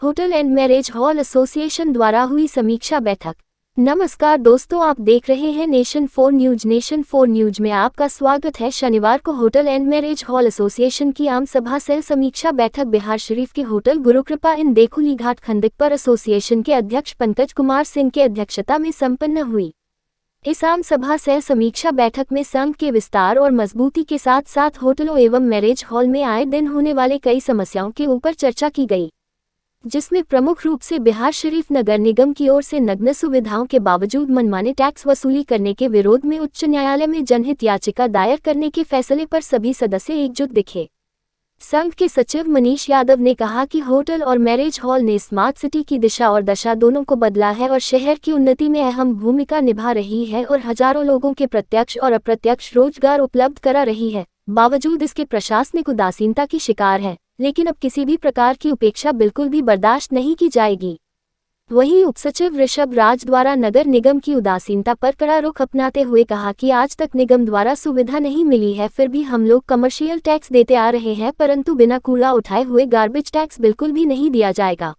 Hotel and marriage hall association द्वारा हुई समीक्षा बैठक। नमस्कार दोस्तों, आप देख रहे हैं नेशन 4 न्यूज। नेशन 4 न्यूज में आपका स्वागत है। शनिवार को hotel and marriage hall association की आम सभा सह समीक्षा बैठक बिहार शरीफ के होटल गुरुकृपा इन देखुली घाट खंडक पर एसोसिएशन के अध्यक्ष पंकज कुमार सिंह की अध्यक्षता में संपन्न हुई। इस आम सभा सह समीक्षा बैठक में संघ के विस्तार और मजबूती के साथ साथ होटलों एवं मैरिज हॉल में आए दिन होने वाले कई समस्याओं के ऊपर चर्चा की गई, जिसमें प्रमुख रूप से बिहार शरीफ नगर निगम की ओर से नग्न सुविधाओं के बावजूद मनमाने टैक्स वसूली करने के विरोध में उच्च न्यायालय में जनहित याचिका दायर करने के फैसले पर सभी सदस्य एकजुट दिखे। संघ के सचिव मनीष यादव ने कहा कि होटल और मैरिज हॉल ने स्मार्ट सिटी की दिशा और दशा दोनों को बदला है और शहर की उन्नति में अहम भूमिका निभा रही है और हजारों लोगों के प्रत्यक्ष और अप्रत्यक्ष रोजगार उपलब्ध करा रही है। बावजूद इसके प्रशासनिक उदासीनता की शिकार है, लेकिन अब किसी भी प्रकार की उपेक्षा बिल्कुल भी बर्दाश्त नहीं की जाएगी। वहीं उपसचिव ऋषभ राज द्वारा नगर निगम की उदासीनता पर कड़ा रुख अपनाते हुए कहा कि आज तक निगम द्वारा सुविधा नहीं मिली है, फिर भी हम लोग कमर्शियल टैक्स देते आ रहे हैं, परंतु बिना कूड़ा उठाए हुए गार्बेज टैक्स बिल्कुल भी नहीं दिया जाएगा।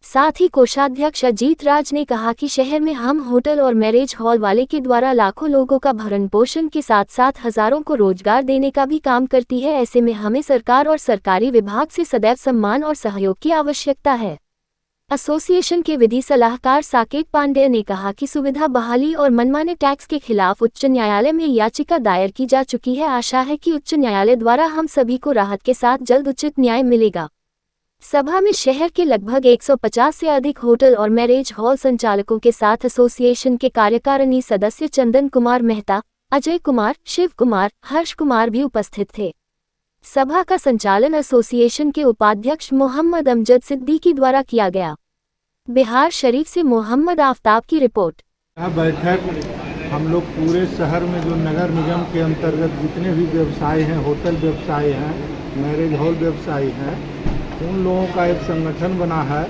साथ ही कोषाध्यक्ष अजीत राज ने कहा कि शहर में हम होटल और मैरिज हॉल वाले के द्वारा लाखों लोगों का भरण पोषण के साथ साथ हजारों को रोजगार देने का भी काम करती है। ऐसे में हमें सरकार और सरकारी विभाग से सदैव सम्मान और सहयोग की आवश्यकता है। एसोसिएशन के विधि सलाहकार साकेत पांडेय ने कहा कि सुविधा बहाली और मनमाने टैक्स के खिलाफ उच्च न्यायालय में याचिका दायर की जा चुकी है। आशा है कि उच्च न्यायालय द्वारा हम सभी को राहत के साथ जल्द उचित न्याय मिलेगा। सभा में शहर के लगभग 150 से अधिक होटल और मैरिज हॉल संचालकों के साथ एसोसिएशन के कार्यकारिणी सदस्य चंदन कुमार मेहता, अजय कुमार, शिव कुमार, हर्ष कुमार भी उपस्थित थे। सभा का संचालन एसोसिएशन के उपाध्यक्ष मोहम्मद अमजद सिद्दीकी द्वारा किया गया। बिहार शरीफ से मोहम्मद आफ्ताब की रिपोर्ट। यह बैठक हम लोग पूरे शहर में जो नगर निगम के अंतर्गत जितने भी व्यवसाय हैं, होटल व्यवसाय हैं, मैरिज हॉल व्यवसाय हैं, उन लोगों का एक संगठन बना है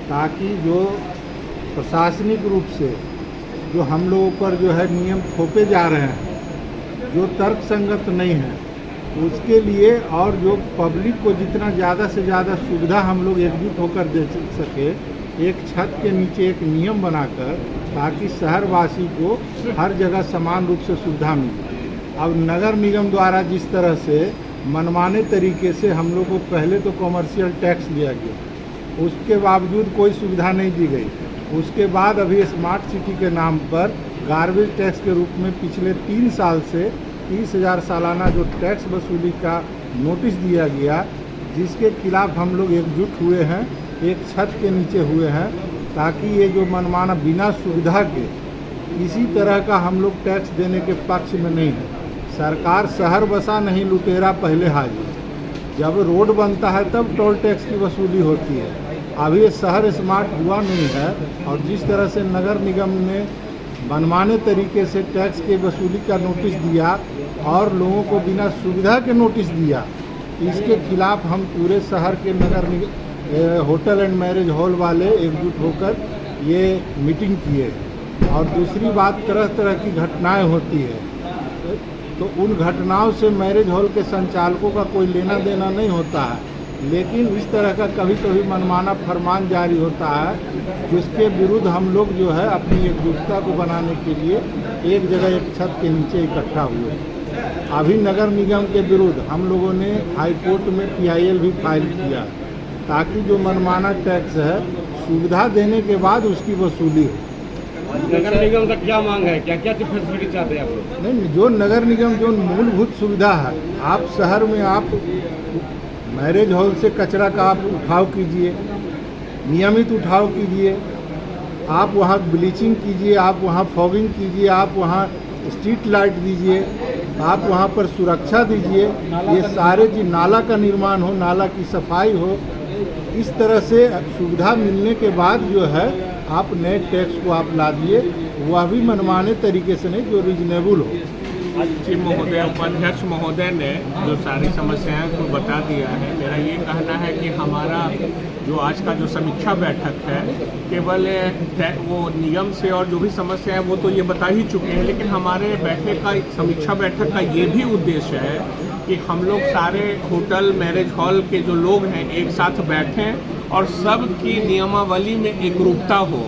ताकि जो प्रशासनिक रूप से जो हम लोगों पर जो है नियम थोपे जा रहे हैं, जो तर्क संगत नहीं है, उसके लिए और जो पब्लिक को जितना ज़्यादा से ज़्यादा सुविधा हम लोग एकजुट होकर दे सके, एक छत के नीचे एक नियम बनाकर, ताकि शहरवासी को हर जगह समान रूप से सुविधा मिले। अब नगर निगम द्वारा जिस तरह से मनमाने तरीके से हम लोग को पहले तो कमर्शियल टैक्स लिया गया, उसके बावजूद कोई सुविधा नहीं दी गई। उसके बाद अभी स्मार्ट सिटी के नाम पर गार्बेज टैक्स के रूप में पिछले 3 साल से 30,000 सालाना जो टैक्स वसूली का नोटिस दिया गया, जिसके खिलाफ हम लोग एकजुट हुए हैं, एक छत के नीचे हुए हैं, ताकि ये जो मनमाना बिना सुविधा के किसी तरह का हम लोग टैक्स देने के पक्ष में नहीं है। सरकार शहर बसा नहीं लुटेरा पहले हाजिर। जब रोड बनता है तब टोल टैक्स की वसूली होती है। अभी ये शहर स्मार्ट हुआ नहीं है और जिस तरह से नगर निगम ने मनमाने तरीके से टैक्स के वसूली का नोटिस दिया और लोगों को बिना सुविधा के नोटिस दिया, इसके खिलाफ हम पूरे शहर के नगर होटल एंड मैरिज हॉल वाले एकजुट होकर ये मीटिंग किए। और दूसरी बात, तरह तरह की घटनाएं होती है, तो उन घटनाओं से मैरिज हॉल के संचालकों का कोई लेना देना नहीं होता है, लेकिन इस तरह का कभी कभी मनमाना फरमान जारी होता है, जिसके विरुद्ध हम लोग जो है अपनी एकजुटता को बनाने के लिए एक जगह एक छत के नीचे इकट्ठा हुए। अभी नगर निगम के विरुद्ध हम लोगों ने हाई कोर्ट में PIL भी फाइल किया, ताकि जो मनमाना टैक्स है सुविधा देने के बाद उसकी वसूली हो। नगर निगम का क्या मांग है, क्या क्या फैसिलिटी चाहते हैं आप लोग? नहीं, जो नगर निगम जो मूलभूत सुविधा है, आप शहर में आप मैरिज हॉल से कचरा का आप उठाव कीजिए, नियमित उठाव कीजिए, आप वहाँ ब्लीचिंग कीजिए, आप वहाँ फॉगिंग कीजिए, आप वहाँ स्ट्रीट लाइट दीजिए, आप वहाँ पर सुरक्षा दीजिए, ये सारे चीज, नाला का निर्माण हो, नाला की सफाई हो। इस तरह से सुविधा मिलने के बाद जो है आप नए टैक्स को आप ला दिए, वह भी मनमाने तरीके से नहीं, जो रीजनेबल हो। चीफ महोदय, उपाध्यक्ष महोदय ने जो सारी समस्याएं को बता दिया है। मेरा ये कहना है कि हमारा जो आज का जो समीक्षा बैठक है, केवल वो नियम से और जो भी समस्या है वो तो ये बता ही चुके हैं, लेकिन हमारे बैठने का समीक्षा बैठक का ये भी उद्देश्य है कि हम लोग सारे होटल मैरिज हॉल के जो लोग हैं एक साथ बैठें और सबकी नियमावली में एकरूपता हो,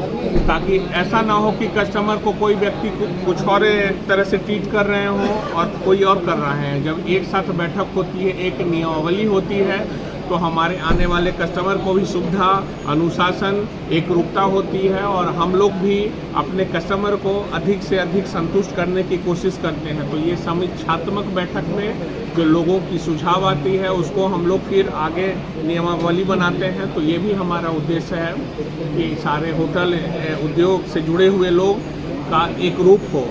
ताकि ऐसा ना हो कि कस्टमर को कोई व्यक्ति को कुछ और तरह से ट्रीट कर रहे हों और कोई और कर रहे हैं। जब एक साथ बैठक होती है, एक नियमावली होती है, तो हमारे आने वाले कस्टमर को भी सुविधा, अनुशासन, एकरूपता होती है और हम लोग भी अपने कस्टमर को अधिक से अधिक संतुष्ट करने की कोशिश करते हैं। तो ये समीक्षात्मक बैठक में जो लोगों की सुझाव आती है उसको हम लोग फिर आगे नियमावली बनाते हैं। तो ये भी हमारा उद्देश्य है कि सारे होटल उद्योग से जुड़े हुए लोग का एक रूप हो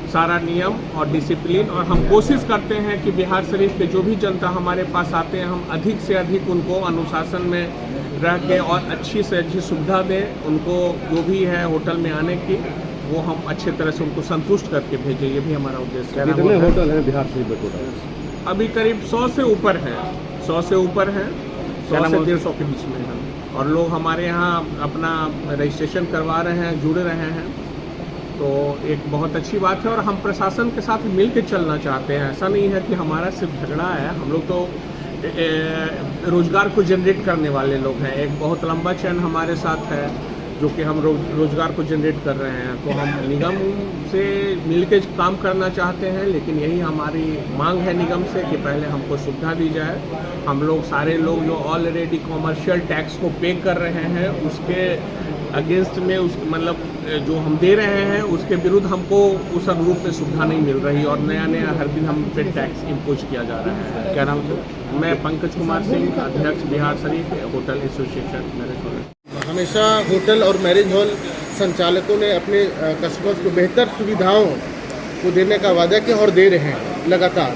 सारा नियम और डिसिप्लिन, और हम कोशिश करते हैं कि बिहार शरीफ के जो भी जनता हमारे पास आते हैं हम अधिक से अधिक उनको अनुशासन में रह के और अच्छी से अच्छी सुविधा दें। उनको जो भी है होटल में आने की वो हम अच्छे तरह से उनको संतुष्ट करके भेजें, ये भी हमारा उद्देश्य है। कितने होटल हैं बिहार शरीफ में टोटल? अभी करीब 100 से ऊपर है, 100 से ऊपर है, 100 से 150 के बीच में है। और लोग हमारे यहाँ अपना रजिस्ट्रेशन करवा रहे हैं, जुड़ रहे हैं, तो एक बहुत अच्छी बात है। और हम प्रशासन के साथ मिल के चलना चाहते हैं। ऐसा नहीं है कि हमारा सिर्फ झगड़ा है, हम लोग तो रोजगार को जनरेट करने वाले लोग हैं। एक बहुत लंबा चैन हमारे साथ है जो कि हम रोजगार को जनरेट कर रहे हैं। तो हम निगम से मिल के काम करना चाहते हैं, लेकिन यही हमारी मांग है निगम से कि पहले हमको सुविधा दी जाए। हम लोग सारे लोग जो ऑलरेडी कॉमर्शियल टैक्स को पे कर रहे हैं उसके अगेंस्ट में उस मतलब जो हम दे रहे हैं उसके विरुद्ध हमको उस अनुरूप में सुविधा नहीं मिल रही और नया नया हर दिन हम पे टैक्स इम्पोज किया जा रहा है। क्या नाम है? मैं पंकज कुमार सिंह, अध्यक्ष Bihar Sharif hotel association marriage hall. हमेशा होटल और मैरिज हॉल संचालकों ने अपने कस्टमर्स को बेहतर सुविधाओं को देने का वादा किया और दे रहे हैं लगातार।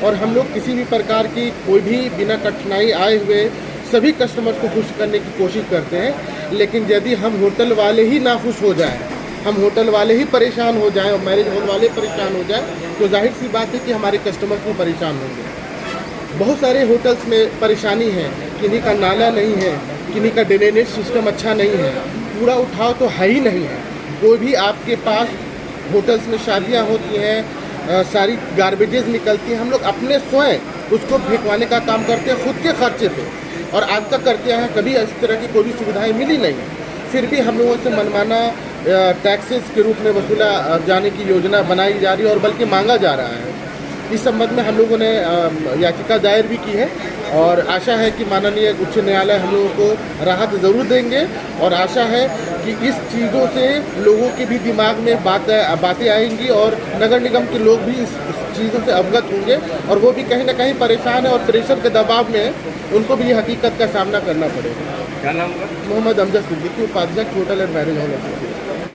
और हम लोग किसी भी प्रकार की कोई भी बिना कठिनाई आए हुए सभी कस्टमर्स को खुश करने की कोशिश करते हैं। लेकिन यदि हम होटल वाले ही नाखुश हो जाएं, हम होटल वाले ही परेशान हो जाएं और मैरिज हॉल वाले परेशान हो जाएं, तो जाहिर सी बात है कि हमारे कस्टमर्स भी परेशान होंगे। बहुत सारे होटल्स में परेशानी है, किन्हीं का नाला नहीं है, किन्हीं का ड्रेनेज सिस्टम अच्छा नहीं है, कूड़ा उठाव तो है ही नहीं है। कोई भी आपके पास होटल्स में शादियाँ होती हैं, सारी गार्बेजेस निकलती हैं, हम लोग अपने स्वयं उसको फेंकवाने का काम करते हैं खुद के खर्चे पे, और आज तक करते हैं। कभी इस तरह की कोई भी सुविधाएं मिली नहीं। फिर भी हम लोगों से मनमाना टैक्सेस के रूप में वसूला जाने की योजना बनाई जा रही है और बल्कि मांगा जा रहा है। इस संबंध में हम लोगों ने याचिका दायर भी की है और आशा है कि माननीय उच्च न्यायालय हम लोगों को राहत ज़रूर देंगे। और आशा है कि इस चीज़ों से लोगों के भी दिमाग में बातें आएंगी और नगर निगम के लोग भी इस चीज़ों से अवगत होंगे और वो भी कहीं ना कहीं परेशान है और प्रेशर के दबाव में उनको भी ये हकीकत का सामना करना पड़ेगा। क्या नाम है? मोहम्मद अमजद सिद्दीकी, उपाध्यक्ष होटल एंड मैरिज हॉल।